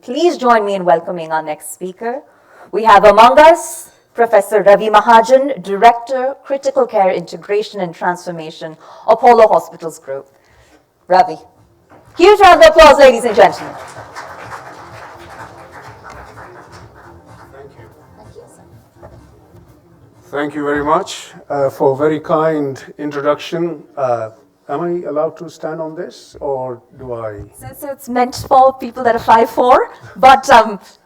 Please join me in welcoming our next speaker. We have among us Professor Ravi Mahajan, Director, Critical Care Integration and Transformation, Apollo Hospitals Group. Ravi. Huge round of applause, ladies and gentlemen. Thank you. Thank you, sir. Thank you very much for a very kind introduction. Am I allowed to stand on this, or do I? So it's meant for people that are 5'4", but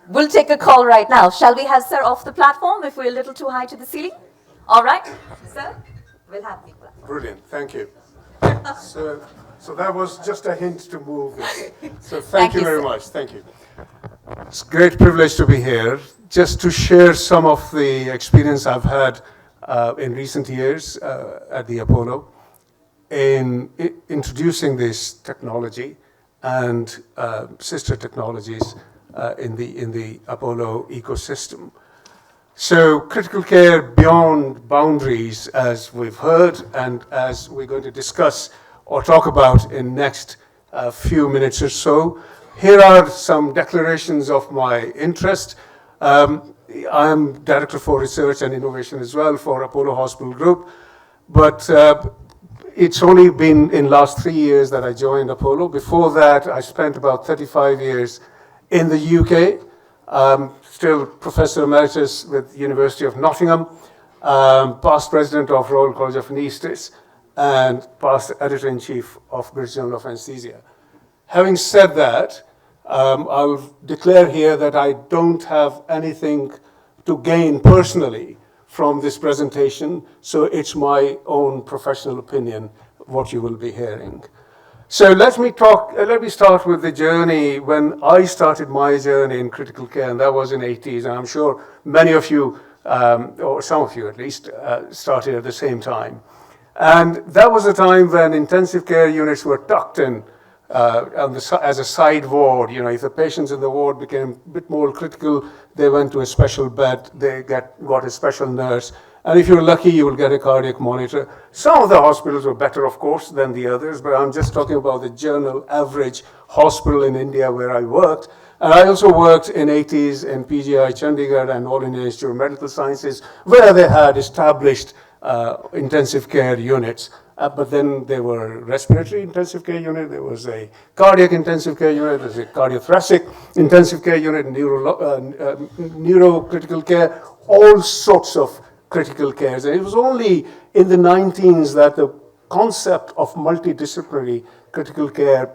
we'll take a call right now. Shall we have sir off the platform if we're a little too high to the ceiling? All right, sir, we'll have the platform. Brilliant, thank you. So that was just a hint to move this. So thank you very much, thank you. It's a great privilege to be here, just to share some of the experience I've had in recent years at the Apollo in introducing this technology and sister technologies in the Apollo ecosystem. So critical care beyond boundaries, as we've heard and as we're going to discuss or talk about in next few minutes or so. Here are some declarations of my interest. I'm Director for Research and Innovation as well for Apollo Hospital Group, but it's only been in last 3 years that I joined Apollo. Before that, I spent about 35 years in the UK, still Professor Emeritus with University of Nottingham, past President of Royal College of Anaesthetists, and past Editor-in-Chief of British Journal of Anesthesia. Having said that, I'll declare here that I don't have anything to gain personally from this presentation, so it's my own professional opinion what you will be hearing. So let me start with the journey when I started my journey in critical care, and that was in the 80s, and I'm sure many of you, or some of you at least, started at the same time. And that was a time when intensive care units were tucked in as a side ward. You know, if the patients in the ward became a bit more critical, they went to a special bed, they got a special nurse, and if you're lucky, you will get a cardiac monitor. Some of the hospitals were better, of course, than the others, but I'm just talking about the general average hospital in India where I worked. And I also worked in 80s in PGI Chandigarh and All India Institute of Medical Sciences, where they had established intensive care units. But then there were respiratory intensive care unit, there was a cardiac intensive care unit, there's a cardiothoracic intensive care unit, neurocritical care, all sorts of critical cares. And it was only in the 1990s that the concept of multidisciplinary critical care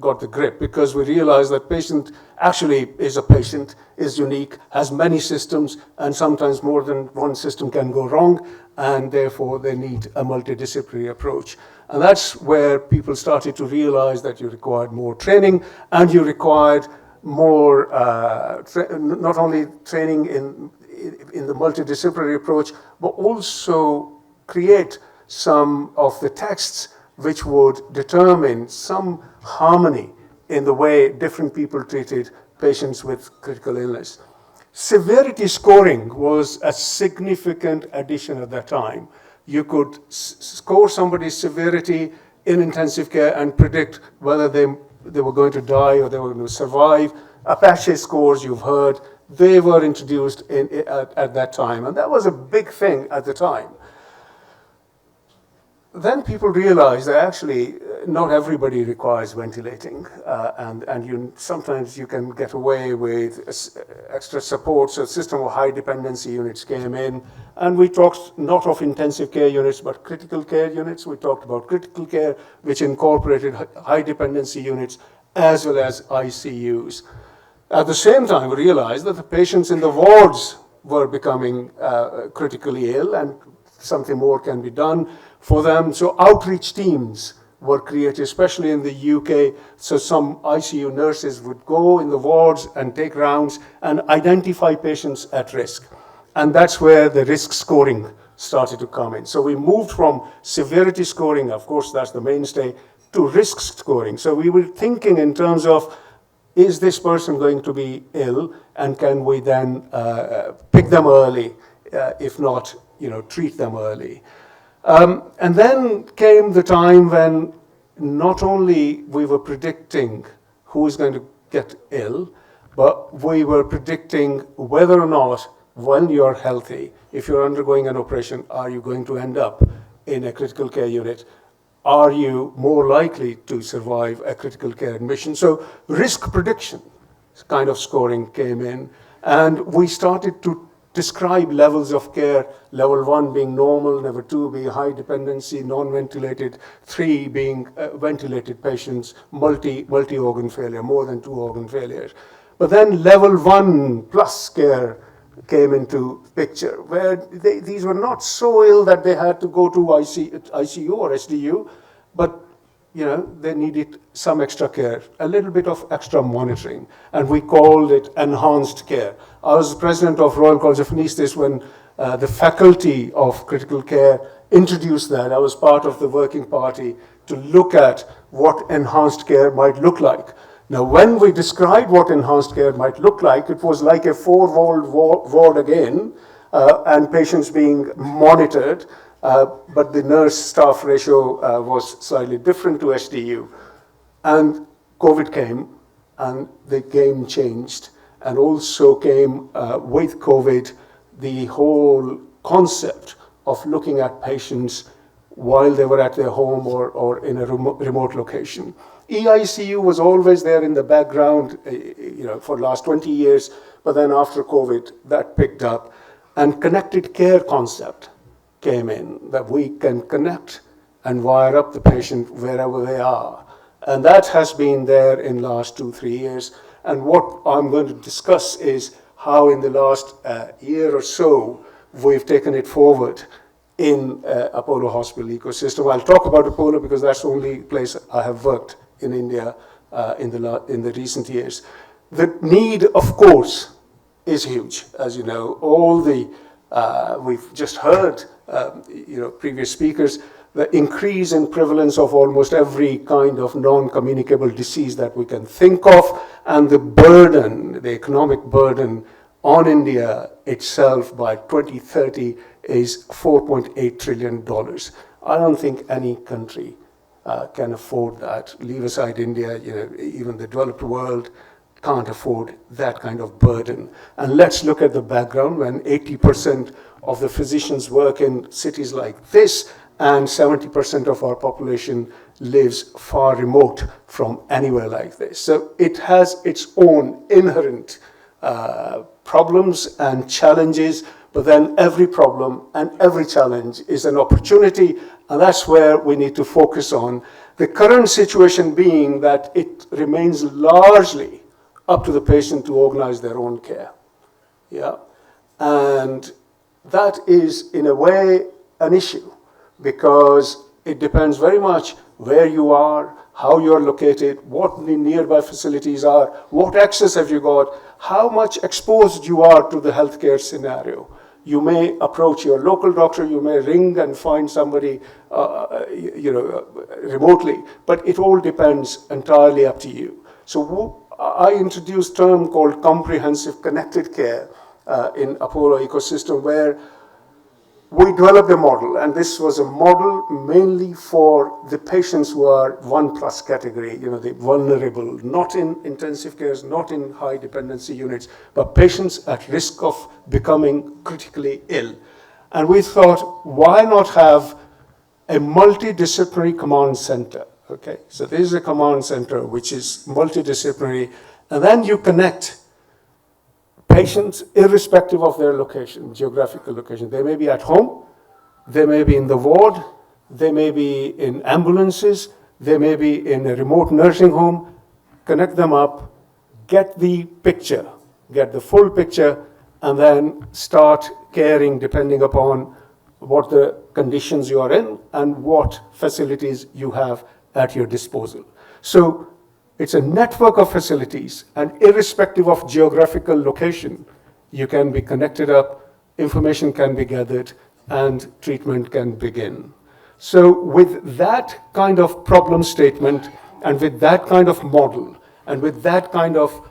got the grip, because we realized that patient actually is a patient, is unique, has many systems, and sometimes more than one system can go wrong, and therefore they need a multidisciplinary approach. And that's where people started to realize that you required more training, and you required more, not only training in the multidisciplinary approach, but also create some of the texts which would determine some harmony in the way different people treated patients with critical illness. Severity scoring was a significant addition at that time. You could score somebody's severity in intensive care and predict whether they were going to die or they were going to survive. Apache scores, you've heard, they were introduced at that time, and that was a big thing at the time. Then people realized that actually not everybody requires ventilating, and sometimes you can get away with extra support. So a system of high dependency units came in, and we talked not of intensive care units, but critical care units. We talked about critical care, which incorporated high dependency units as well as ICUs. At the same time, we realized that the patients in the wards were becoming critically ill, and something more can be done for them. So outreach teams were created, especially in the UK. So some ICU nurses would go in the wards and take rounds and identify patients at risk. And that's where the risk scoring started to come in. So we moved from severity scoring, of course, that's the mainstay, to risk scoring. So we were thinking in terms of, is this person going to be ill, and can we then pick them early, if not, treat them early. And then came the time when not only we were predicting who is going to get ill, but we were predicting whether or not, when you're healthy, if you're undergoing an operation, are you going to end up in a critical care unit? Are you more likely to survive a critical care admission? So risk prediction kind of scoring came in, and we started to describe levels of care, level 1 being normal, level 2 being high dependency, non-ventilated, 3 being ventilated patients, multi-organ failure, more than 2 organ failures. But then level 1 plus care came into picture, where these were not so ill that they had to go to ICU or SDU, but they needed some extra care, a little bit of extra monitoring, and we called it enhanced care. I was president of Royal College of Anaesthetists when the faculty of critical care introduced that. I was part of the working party to look at what enhanced care might look like. Now, when we described what enhanced care might look like, it was like a 4-wall ward again, and patients being monitored, but the nurse-staff ratio was slightly different to SDU. And COVID came, and the game changed, and also came with COVID the whole concept of looking at patients while they were at their home or in a remote location. EICU was always there in the background, for the last 20 years, but then after COVID, that picked up, and connected care concept came in, that we can connect and wire up the patient wherever they are. And that has been there in the last 2-3 years. And what I'm going to discuss is how in the last year or so, we've taken it forward in Apollo Hospital ecosystem. I'll talk about Apollo because that's the only place I have worked in India in the recent years. The need, of course, is huge. As you know, we've just heard, previous speakers, the increase in prevalence of almost every kind of non-communicable disease that we can think of, and the burden, the economic burden on India itself by 2030 is $4.8 trillion. I don't think any country can afford that. Leave aside India, even the developed world can't afford that kind of burden. And let's look at the background when 80% of the physicians work in cities like this, and 70% of our population lives far remote from anywhere like this. So it has its own inherent problems and challenges, but then every problem and every challenge is an opportunity, and that's where we need to focus on. The current situation being that it remains largely up to the patient to organize their own care. Yeah, and that is in a way an issue, because it depends very much where you are, how you're located, what the nearby facilities are, what access have you got, how much exposed you are to the healthcare scenario. You may approach your local doctor, you may ring and find somebody remotely, but it all depends entirely up to you. So I introduced a term called comprehensive connected care in Apollo ecosystem, where we developed a model, and this was a model mainly for the patients who are 1+ category, the vulnerable, not in intensive cares, not in high dependency units, but patients at risk of becoming critically ill. And we thought, why not have a multidisciplinary command center? Okay, so this is a command center which is multidisciplinary, and then you connect patients irrespective of their location, geographical location. They may be at home, they may be in the ward, they may be in ambulances, they may be in a remote nursing home. Connect them up, get the picture, get the full picture, and then start caring depending upon what the conditions you are in and what facilities you have at your disposal. So it's a network of facilities, and irrespective of geographical location, you can be connected up, information can be gathered, and treatment can begin. So with that kind of problem statement, and with that kind of model, and with that kind of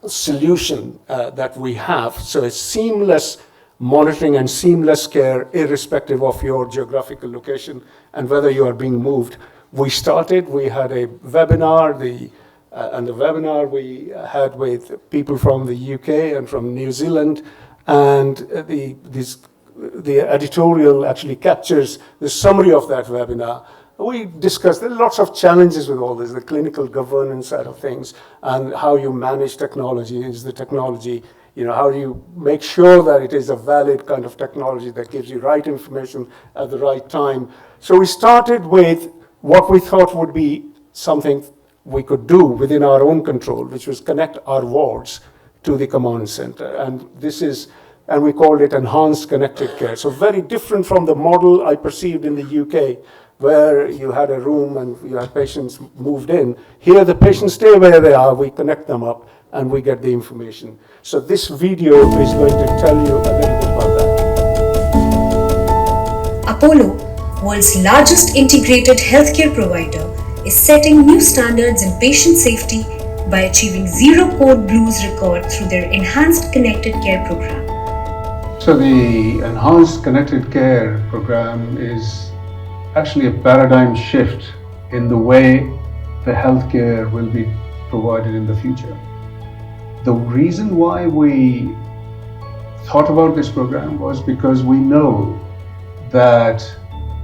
solution that we have, so it's seamless monitoring and seamless care irrespective of your geographical location and whether you are being moved. We had a webinar, the And the webinar we had with people from the UK and from New Zealand, and the editorial actually captures the summary of that webinar. We discussed, there are lots of challenges with all this, the clinical governance side of things, and how you manage technology. Is the technology, how do you make sure that it is a valid kind of technology that gives you right information at the right time? So we started with what we thought would be something we could do within our own control, which was connect our wards to the command center. And we called it enhanced connected care. So very different from the model I perceived in the UK, where you had a room and you had patients moved in. Here the patients stay where they are, we connect them up, and we get the information. So this video is going to tell you a little bit about that. Apollo, world's largest integrated healthcare provider, is setting new standards in patient safety by achieving zero code blues record through their enhanced connected care program. So the enhanced connected care program is actually a paradigm shift in the way the healthcare will be provided in the future. The reason why we thought about this program was because we know that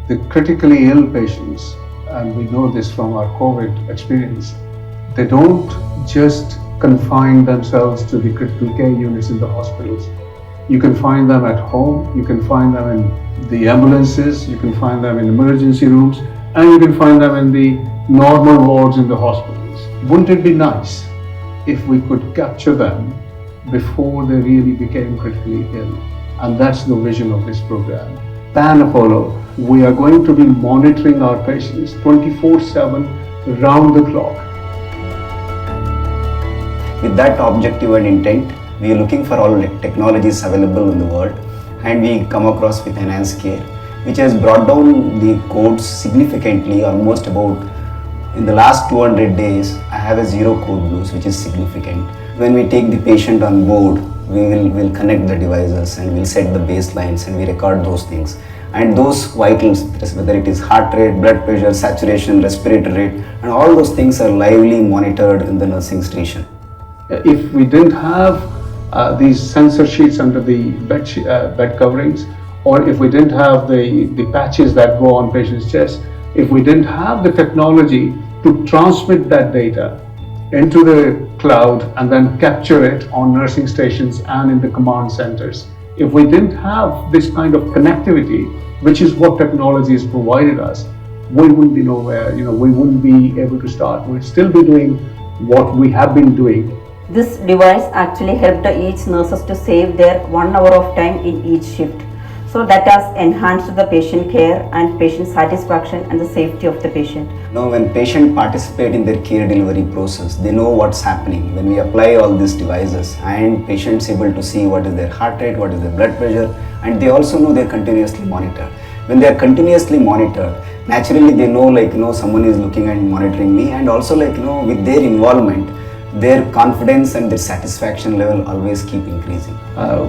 the critically ill patients, and we know this from our COVID experience, they don't just confine themselves to the critical care units in the hospitals. You can find them at home, you can find them in the ambulances, you can find them in emergency rooms, and you can find them in the normal wards in the hospitals. Wouldn't it be nice if we could capture them before they really became critically ill? And that's the vision of this program. Pan-Apollo, we are going to be monitoring our patients 24/7, round the clock. With that objective and intent, we are looking for all technologies available in the world, and we come across with enhanced care, which has brought down the codes significantly, almost about in the last 200 days. I have a zero code blues, which is significant. When we take the patient on board, we'll connect the devices and we'll set the baselines and we record those things. And those vitals, whether it is heart rate, blood pressure, saturation, respiratory rate, and all those things are lively monitored in the nursing station. If we didn't have these sensor sheets under the bed coverings, or if we didn't have the patches that go on patients' chests, if we didn't have the technology to transmit that data into the cloud and then capture it on nursing stations and in the command centers, if we didn't have this kind of connectivity, which is what technology has provided us, we wouldn't be nowhere, we wouldn't be able to start. We'd still be doing what we have been doing. This device actually helped each nurses to save their 1 hour of time in each shift. So that has enhanced the patient care and patient satisfaction and the safety of the patient. Now when patients participate in their care delivery process, they know what's happening. When we apply all these devices and patients able to see what is their heart rate, what is their blood pressure, and they also know they're continuously monitored. When they are continuously monitored, naturally they know someone is looking and monitoring me, and also with their involvement, their confidence and their satisfaction level always keep increasing.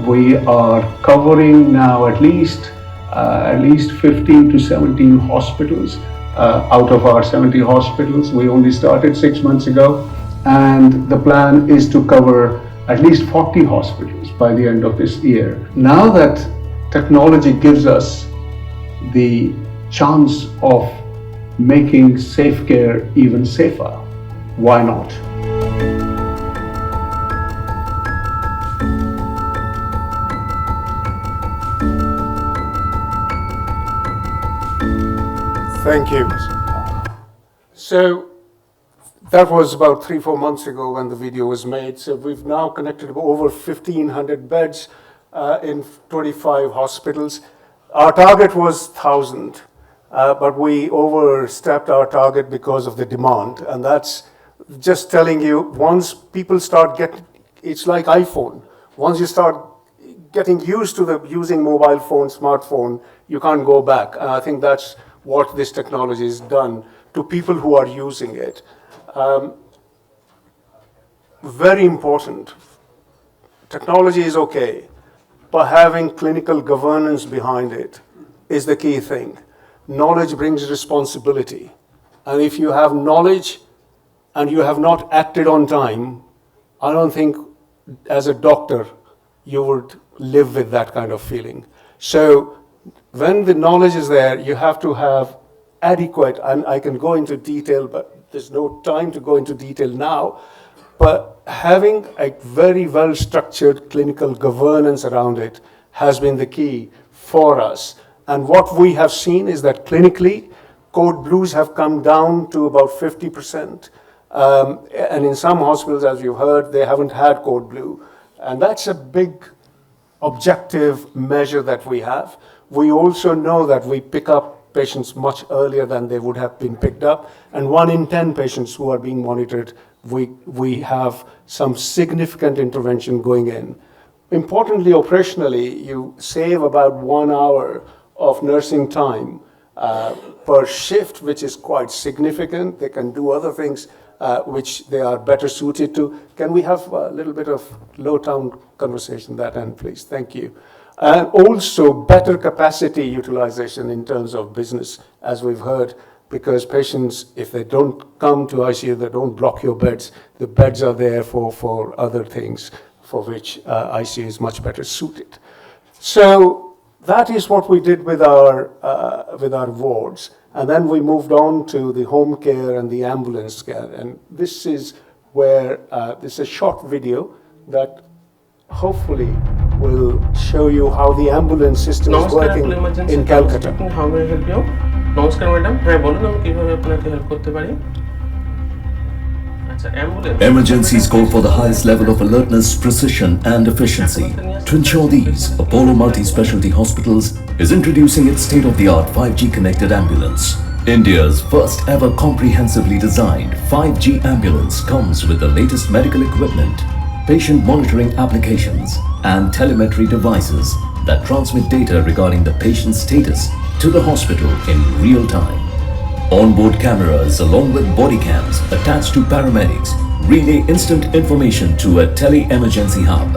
We are covering now at least 15 to 17 hospitals out of our 70 hospitals. We only started 6 months ago, and the plan is to cover at least 40 hospitals by the end of this year. Now that technology gives us the chance of making safe care even safer, why not? Thank you. So that was about 3-4 months ago when the video was made. So we've now connected over 1,500 beds in 25 hospitals. Our target was 1,000, but we overstepped our target because of the demand. And that's just telling you, once people start getting, it's like iPhone. Once you start getting used to using mobile phone, smartphone, you can't go back. And I think that's what this technology has done to people who are using it. Very important. Technology is okay, but having clinical governance behind it is the key thing. Knowledge brings responsibility. And if you have knowledge, and you have not acted on time, I don't think as a doctor you would live with that kind of feeling. So when the knowledge is there, you have to have adequate, and I can go into detail, but there's no time to go into detail now, but having a very well-structured clinical governance around it has been the key for us. And what we have seen is that clinically, code blues have come down to about 50%. And in some hospitals, as you heard, they haven't had code blue. And that's a big objective measure that we have. We also know that we pick up patients much earlier than they would have been picked up. And 1 in 10 patients who are being monitored, we have some significant intervention going in. Importantly, operationally, you save about 1 hour of nursing time per shift, which is quite significant. They can do other things which they are better suited to. Can we have a little bit of low-town conversation that end, please? Thank you. And also better capacity utilization in terms of business, as we've heard, because patients, if they don't come to ICU, they don't block your beds. The beds are there for other things for which ICU is much better suited. So that is what we did with our wards. And then we moved on to the home care and the ambulance care. And this is where, this is a short video that hopefully will show you how the ambulance system is working in Calcutta. How may I help you? নমস্কার madam, হ্যাঁ বলুন আমি কিভাবে আপনাকে help করতে পারি? আচ্ছা, ambulance Emergencies call for the highest level of alertness, precision, and efficiency. To ensure these, Apollo Multi-Specialty Hospitals is introducing its state-of-the-art 5G connected ambulance. India's first ever comprehensively designed 5G ambulance comes with the latest medical equipment, patient monitoring applications, and telemetry devices that transmit data regarding the patient's status to the hospital in real time. Onboard cameras along with body cams attached to paramedics relay instant information to a tele-emergency hub.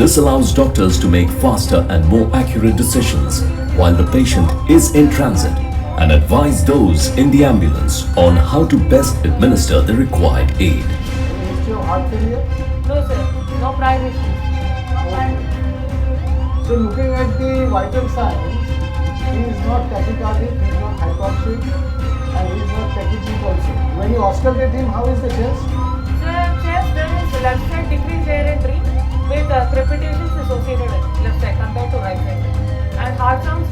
This allows doctors to make faster and more accurate decisions while the patient is in transit and advise those in the ambulance on how to best administer the required aid. History of heart failure? No sir, no prior history. So looking at the vital signs, he is not tachycardic, he is not hypoxic, and he is not tachycardic also. When you auscultate him, how is the chest? Sir, chest there is left side decreased air entry with crepitations associated with left side compared to right side. And heart sounds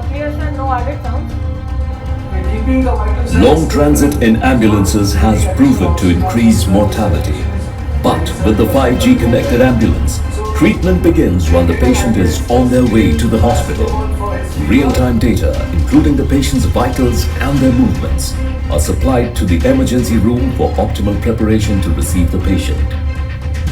clear sir, no added sounds. Keeping the vital signs. Long transit in ambulances has proven to increase mortality. But with the 5G connected ambulance, treatment begins while the patient is on their way to the hospital. Real-time data, including the patient's vitals and their movements, are supplied to the emergency room for optimal preparation to receive the patient.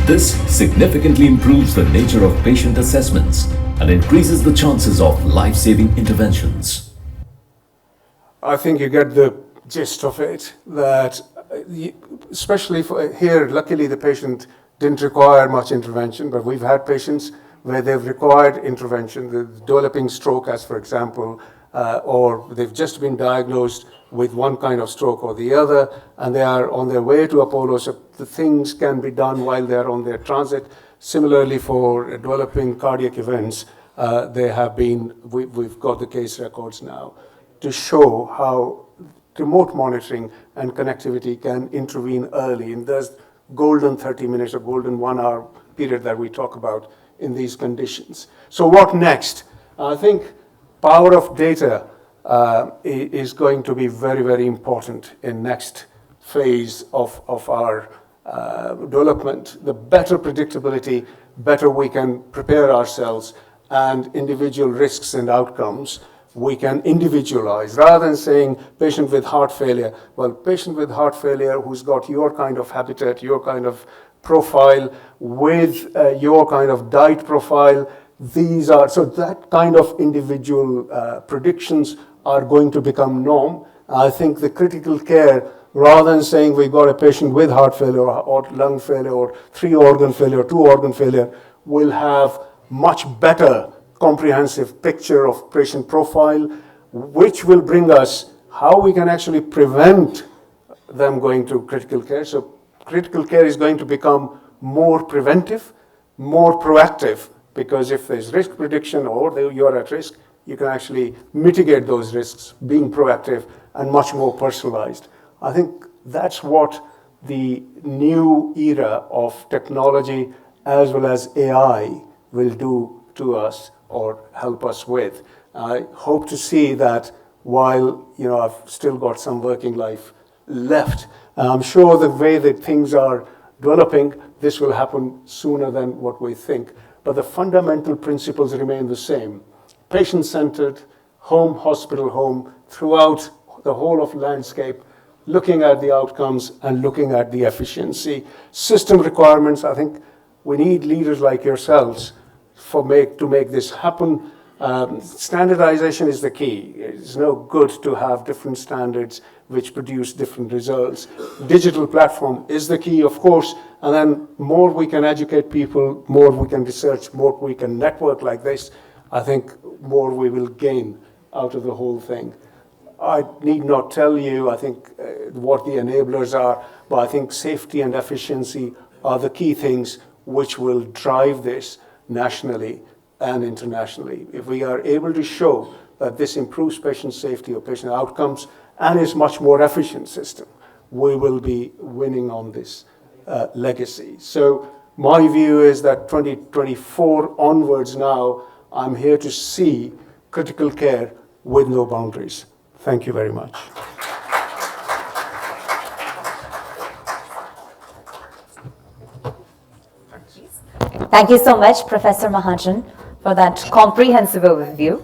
This significantly improves the nature of patient assessments and increases the chances of life-saving interventions. I think you get the gist of it, that especially for here, luckily the patient didn't require much intervention, but we've had patients where they've required intervention, the developing stroke as for example, or they've just been diagnosed with one kind of stroke or the other, and they are on their way to Apollo, so the things can be done while they're on their transit. Similarly for developing cardiac events, we've got the case records now to show how remote monitoring and connectivity can intervene early in this golden 30 minutes or golden 1 hour period that we talk about in these conditions. So what next? I think power of data is going to be very, very important in next phase of our development. The better predictability, better we can prepare ourselves, and individual risks and outcomes we can individualize rather than saying patient with heart failure. Well, patient with heart failure who's got your kind of habitat, your kind of profile with your kind of diet profile, so that kind of individual predictions are going to become norm. I think the critical care, rather than saying we've got a patient with heart failure or lung failure or 3-organ failure, 2-organ failure, will have much better comprehensive picture of patient profile, which will bring us how we can actually prevent them going to critical care. So critical care is going to become more preventive, more proactive, because if there's risk prediction or you're at risk, you can actually mitigate those risks, being proactive and much more personalized. I think that's what the new era of technology as well as AI will do to us or help us with. I hope to see that while I've still got some working life left. I'm sure the way that things are developing, this will happen sooner than what we think. But the fundamental principles remain the same. Patient-centered, home, hospital, home, throughout the whole of landscape, looking at the outcomes and looking at the efficiency. System requirements, I think we need leaders like yourselves to make this happen. Standardization is the key. It's no good to have different standards which produce different results. Digital platform is the key, of course, and then more we can educate people, more we can research, more we can network like this, I think more we will gain out of the whole thing. I need not tell you, I think, what the enablers are, but I think safety and efficiency are the key things which will drive this nationally and internationally. If we are able to show that this improves patient safety or patient outcomes and is much more efficient system, we will be winning on this legacy. So my view is that 2024 onwards now, I'm here to see critical care with no boundaries. Thank you very much. Thank you so much, Professor Mahajan, for that comprehensive overview.